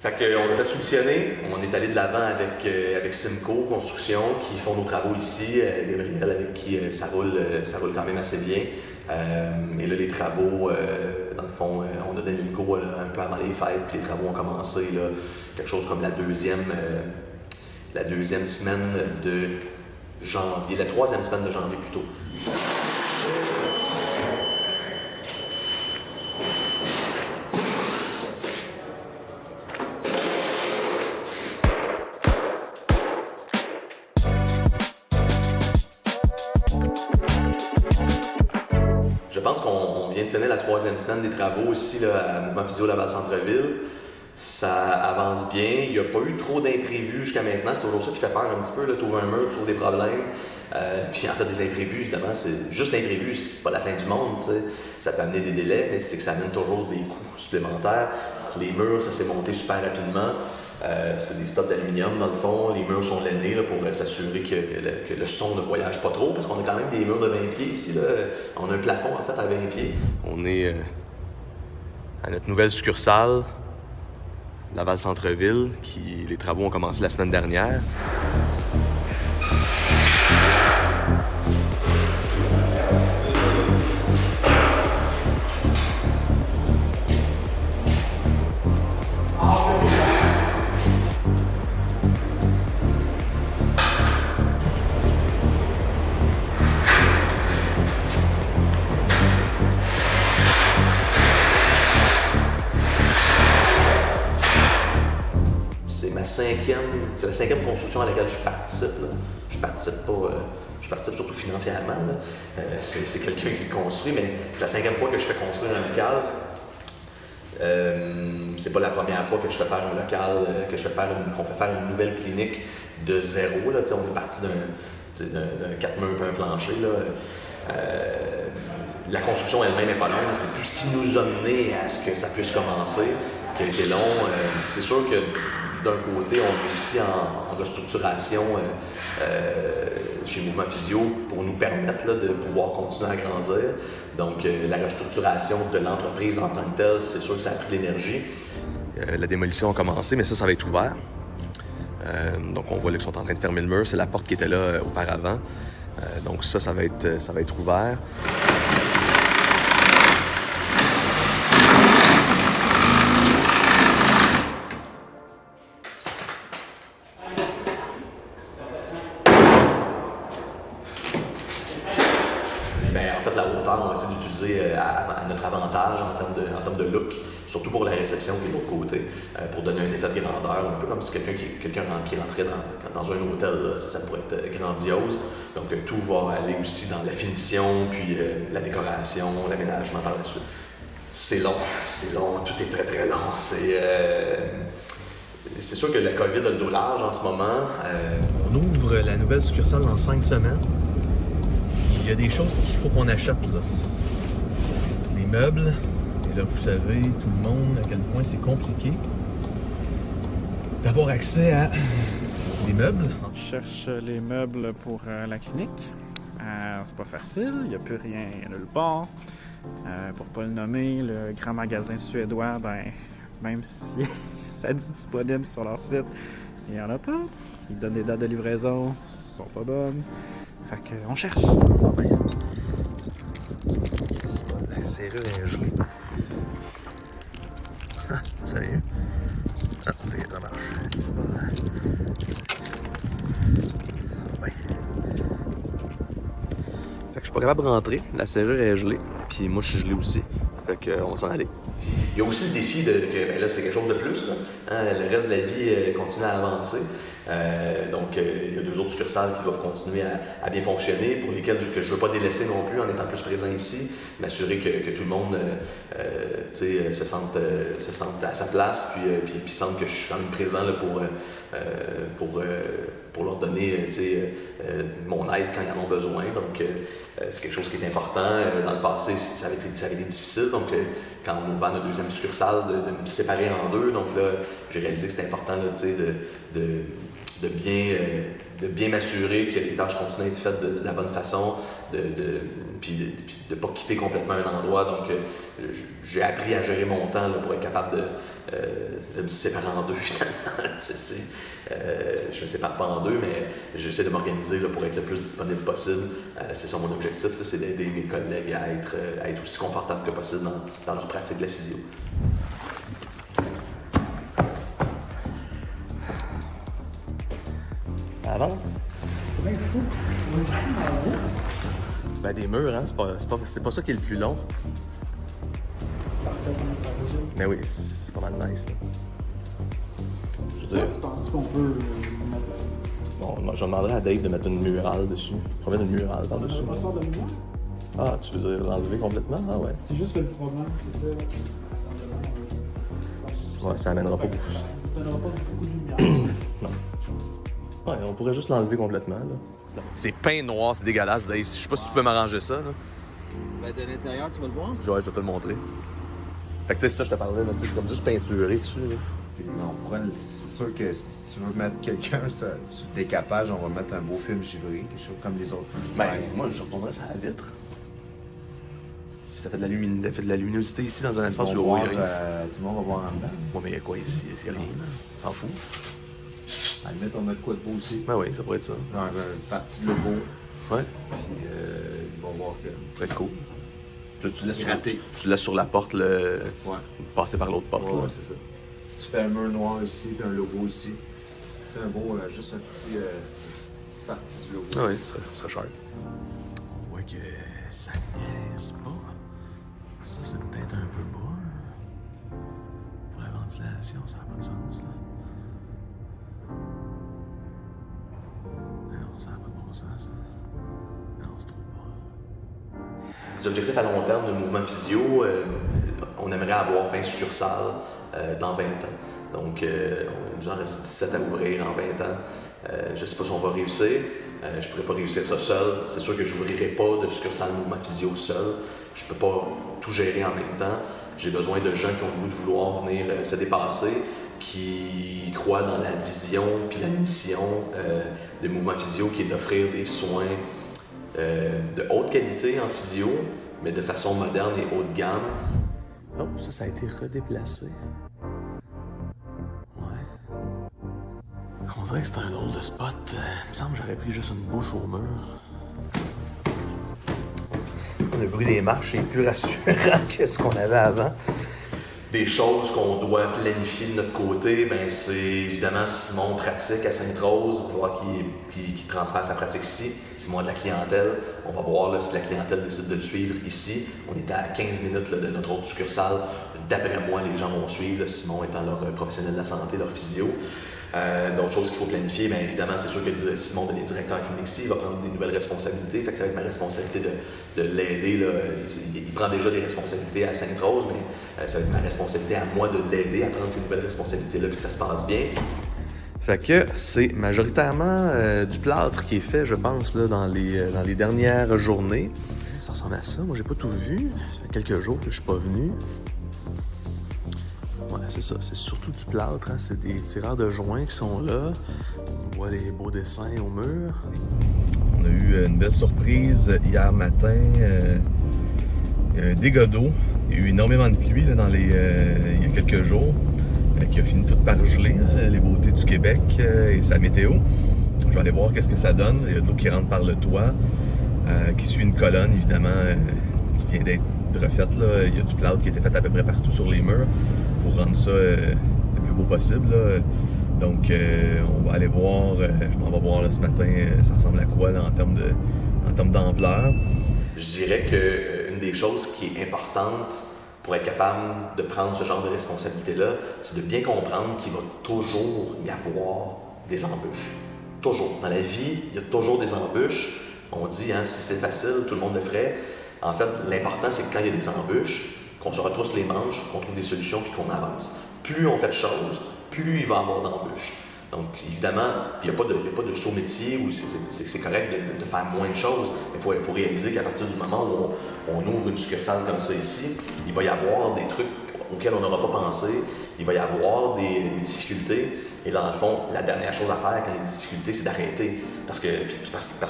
Fait qu'on a fait soumissionner, on est allé de l'avant avec Simco Construction qui font nos travaux ici, Gabriel avec qui ça roule quand même assez bien. Et là, les travaux, dans le fond, on a donné le go un peu avant les fêtes, puis les travaux ont commencé là, quelque chose comme la deuxième semaine de janvier, la troisième semaine de janvier plutôt. Je pense qu'on vient de finir la troisième semaine des travaux ici là, à Mouvement Physio Laval Centre-Ville. Ça avance bien. Il n'y a pas eu trop d'imprévus jusqu'à maintenant. C'est toujours ça qui fait peur un petit peu. Tu ouvres un mur, tu trouves des problèmes. Puis en fait, des imprévus, évidemment, c'est juste imprévu, c'est pas la fin du monde. T'sais. Ça peut amener des délais, mais c'est que ça amène toujours des coûts supplémentaires. Les murs, ça s'est monté super rapidement. C'est des stops d'aluminium dans le fond. Les murs sont lainés là, pour s'assurer que le son ne voyage pas trop, parce qu'on a quand même des murs de 20 pieds ici. Là. On a un plafond en fait à 20 pieds. On est à notre nouvelle succursale, Laval Centre-Ville, les travaux ont commencé la semaine dernière. C'est la cinquième construction à laquelle je participe. Là. Je participe surtout financièrement. C'est quelqu'un qui le construit, mais c'est la cinquième fois que je fais construire un local. C'est pas la première fois que je fais faire un local, qu'on fait faire une nouvelle clinique de zéro. Là. On est parti d'un 4 murs et un plancher. Là. La construction elle-même n'est pas longue. C'est tout ce qui nous a mené à ce que ça puisse commencer qui a été long. C'est sûr que d'un côté, on est aussi en restructuration chez Mouvement Physio pour nous permettre là, de pouvoir continuer à grandir. Donc, la restructuration de l'entreprise en tant que telle, c'est sûr que ça a pris de l'énergie. La démolition a commencé, mais ça va être ouvert. Donc, on voit là qu'ils sont en train de fermer le mur. C'est la porte qui était là auparavant. Donc, ça va être ouvert. En fait, la hauteur, on va essayer d'utiliser à notre avantage en termes de look, surtout pour la réception qui est de l'autre côté, pour donner un effet de grandeur, un peu comme si quelqu'un qui rentrait dans un hôtel, là, ça pourrait être grandiose. Donc tout va aller aussi dans la finition, puis la décoration, l'aménagement par la suite. C'est long, tout est très très long. C'est sûr que la COVID a le dos large en ce moment. On ouvre la nouvelle succursale dans 5 semaines. Il y a des choses qu'il faut qu'on achète, là. Des meubles. Et là, vous savez, tout le monde, à quel point c'est compliqué d'avoir accès à des meubles. On cherche les meubles pour la clinique. C'est pas facile, il n'y a plus rien nulle part. Pour pas le nommer, le grand magasin suédois, même si ça dit disponible sur leur site, il n'y en a pas. Ils donnent des dates de livraison, sont pas bonnes. Fait qu'on cherche. Ah ben. C'est pas la serrure est gelée. Sérieux? Ah, ça marche. C'est pas la... Ah ben. Fait que je suis pas capable de rentrer. La serrure est gelée. Puis moi, je suis gelé aussi. Fait qu'on va s'en aller. Il y a aussi le défi que là, c'est quelque chose de plus. Là. Le reste de la vie continue à avancer. Donc, il y a 2 autres succursales qui doivent continuer à bien fonctionner, pour lesquelles je ne veux pas délaisser non plus en étant plus présent ici, m'assurer que tout le monde se sente à sa place, puis sente que je suis quand même présent là, pour leur donner mon aide quand ils en ont besoin. Donc, c'est quelque chose qui est important. Dans le passé, ça avait été difficile. Donc, quand on a ouvert notre deuxième succursale, de me séparer en deux. Donc là, j'ai réalisé que c'était important là, de de bien m'assurer que les tâches continuent à être faites de la bonne façon, puis de ne pas quitter complètement un endroit. Donc, j'ai appris à gérer mon temps là, pour être capable de me séparer en deux, finalement. Je ne me sépare pas en deux, mais j'essaie de m'organiser là, pour être le plus disponible possible. C'est ça mon objectif, là, c'est d'aider mes collègues à être aussi confortables que possible dans leur pratique de la physio. Avance. C'est bien fou. Ben, des murs, hein, c'est pas ça qui est le plus long. Mais oui, c'est pas mal nice, là. Je veux dire... Tu penses qu'on peut mettre... Bon, je demanderai à Dave de mettre une murale dessus. On va mettre une murale par-dessus. On va pas sortir de lumière? Ah, tu veux dire l'enlever complètement? Ah ouais. C'est juste que le problème, c'est que... Ouais, ça amènera pas beaucoup. Ça donnera pas beaucoup de lumière. Non. Ouais, on pourrait juste l'enlever complètement, là. C'est peint noir, c'est dégueulasse, Dave. Je sais pas si tu pouvais m'arranger ça, là. Ben, de l'intérieur, tu vas le voir? Ouais, je vais te le montrer. Fait que tu sais, c'est ça que je te parlais, là. C'est comme juste peinturé dessus, là. Puis, c'est sûr que si tu veux mettre quelqu'un sur le décapage, on va mettre un beau film givré, quelque chose comme les autres. Ben, moi, je retournerais ça à la vitre. Si ça fait de la luminosité ici dans un espace où il y a rien. Tout le monde va voir en dedans. Ouais, mais il y a quoi ici? Il y a rien, là. On s'en fout. À la limite, on met de quoi de beau aussi. Ben oui, ça pourrait être ça. Genre, une partie de logo. Ouais. Puis, ils vont voir que. Ça pourrait être cool. Là, tu laisses sur la porte, Ouais. passer par l'autre porte, Ouais, là. c'est ça. Tu fais un mur noir ici, puis un logo ici. C'est un beau, juste une petite partie du logo. Ah oui, ça serait cher. On voit que ça niaise pas. Ça, c'est peut-être un peu bas. Pour la ventilation, ça n'a pas de sens, là. Non, ça n'a pas de bon sens, ça. Non, c'est trop bas. Des objectifs à long terme de mouvement physio, on aimerait avoir 20 succursales dans 20 ans. Donc, il nous en reste 17 à ouvrir en 20 ans. Je ne sais pas si on va réussir. Je ne pourrais pas réussir ça seul. C'est sûr que je n'ouvrirai pas de succursale mouvement physio seul. Je ne peux pas tout gérer en même temps. J'ai besoin de gens qui ont le goût de vouloir venir se dépasser, qui croient dans la vision puis la mission de mouvement physio, qui est d'offrir des soins de haute qualité en physio, mais de façon moderne et haut de gamme. Oh, ça a été redéplacé. Ouais. On dirait que c'est un drôle de spot. Il me semble que j'aurais pris juste une bouche au mur. Le bruit des marches est plus rassurant que ce qu'on avait avant. Des choses qu'on doit planifier de notre côté, ben c'est évidemment Simon pratique à Sainte-Rose, il va falloir qu'il transfère sa pratique ici. Simon a de la clientèle, on va voir là, si la clientèle décide de le suivre ici. On est à 15 minutes là, de notre autre succursale. D'après moi, les gens vont suivre, là, Simon étant leur professionnel de la santé, leur physio. D'autres choses qu'il faut planifier, bien évidemment, c'est sûr que Simon, le directeur clinique ici, il va prendre des nouvelles responsabilités. Fait que ça va être ma responsabilité de l'aider. Là. Il prend déjà des responsabilités à Sainte-Rose, mais ça va être ma responsabilité à moi de l'aider à prendre ces nouvelles responsabilités-là, puis que ça se passe bien. Fait que c'est majoritairement du plâtre qui est fait, je pense, là, dans les dernières journées. Ça ressemble à ça. Moi, j'ai pas tout vu. Ça fait quelques jours que je suis pas venu. Ouais, c'est ça. C'est surtout du plâtre. Hein? C'est des tireurs de joints qui sont là. On voit les beaux dessins au mur. On a eu une belle surprise hier matin. Il y a un dégât d'eau. Il y a eu énormément de pluie là, il y a quelques jours. Qui a fini tout par geler, hein, les beautés du Québec et sa météo. Je vais aller voir qu'est-ce que ça donne. Il y a de l'eau qui rentre par le toit, qui suit une colonne, évidemment, qui vient d'être refaite. Là. Il y a du plâtre qui a été fait à peu près partout sur les murs pour rendre ça le plus beau possible. Là. Donc, on va aller voir, je m'en vais voir là, ce matin, ça ressemble à quoi là, en termes d'ampleur. Je dirais qu'une des choses qui est importante pour être capable de prendre ce genre de responsabilité-là, c'est de bien comprendre qu'il va toujours y avoir des embûches. Toujours. Dans la vie, il y a toujours des embûches. On dit, hein, si c'est facile, tout le monde le ferait. En fait, l'important, c'est que quand il y a des embûches, qu'on se retrousse les manches, qu'on trouve des solutions puis qu'on avance. Plus on fait de choses, plus il va y avoir d'embûches. Donc, évidemment, il n'y a pas de saut métier où c'est correct de faire moins de choses, mais il faut réaliser qu'à partir du moment où on ouvre une succursale comme ça ici, il va y avoir des trucs auxquels on n'aura pas pensé, il va y avoir des difficultés. Et dans le fond, la dernière chose à faire quand il y a des difficultés, c'est d'arrêter. Parce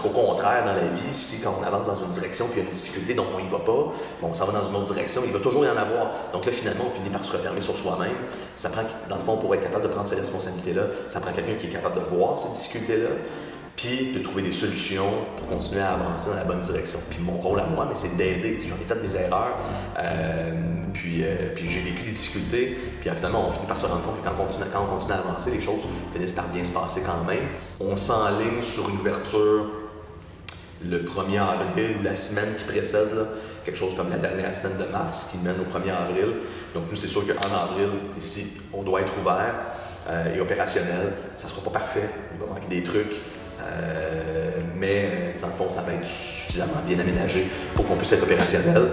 qu'au contraire, dans la vie, si quand on avance dans une direction puis il y a une difficulté, donc on y va pas, on s'en va dans une autre direction, il va toujours y en avoir. Donc là, finalement, on finit par se refermer sur soi-même. Ça prend, dans le fond, pour être capable de prendre ces responsabilités-là, ça prend quelqu'un qui est capable de voir ces difficultés-là, puis de trouver des solutions pour continuer à avancer dans la bonne direction. Puis mon rôle à moi, c'est d'aider. J'en ai fait des erreurs, puis j'ai vécu des difficultés, puis finalement, on finit par se rendre compte que quand on continue à avancer, les choses finissent par bien se passer quand même. On s'enligne sur une ouverture le 1er avril ou la semaine qui précède, là, quelque chose comme la dernière semaine de mars qui mène au 1er avril. Donc nous, c'est sûr qu'en avril, ici, on doit être ouvert et opérationnel. Ça ne sera pas parfait, il va manquer des trucs. Mais dans le fond, ça va être suffisamment bien aménagé pour qu'on puisse être opérationnel.